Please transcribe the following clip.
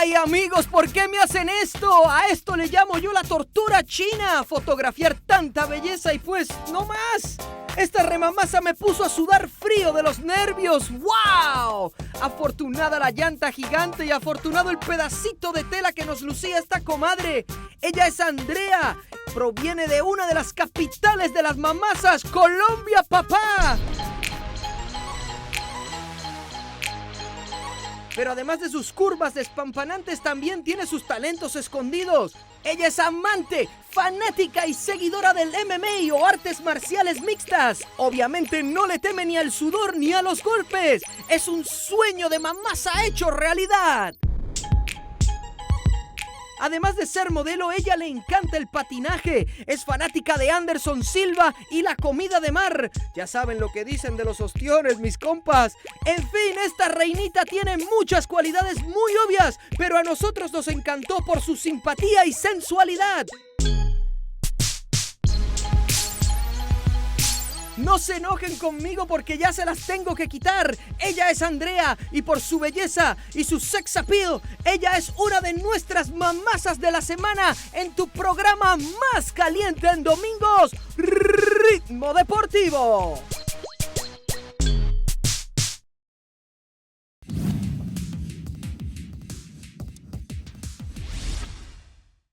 Ay, amigos, ¿por qué me hacen esto? A esto le llamo yo la tortura china. Fotografiar tanta belleza y pues, no más. Esta remamasa me puso a sudar frío de los nervios. ¡Wow! Afortunada la llanta gigante y afortunado el pedacito de tela que nos lucía esta comadre. Ella es Andrea. Proviene de una de las capitales de las mamasas, Colombia, papá. Pero además de sus curvas despampanantes, también tiene sus talentos escondidos. Ella es amante, fanática y seguidora del MMA o artes marciales mixtas. Obviamente no le teme ni al sudor ni a los golpes. Es un sueño de mamasa hecho realidad. Además de ser modelo, ella le encanta el patinaje, es fanática de Anderson Silva y la comida de mar. Ya saben lo que dicen de los ostiones, mis compas. En fin, esta reinita tiene muchas cualidades muy obvias, pero a nosotros nos encantó por su simpatía y sensualidad. No se enojen conmigo porque ya se las tengo que quitar. Ella es Andrea y por su belleza y su sex appeal, ella es una de nuestras mamasas de la semana en tu programa más caliente en domingos, Ritmo Deportivo.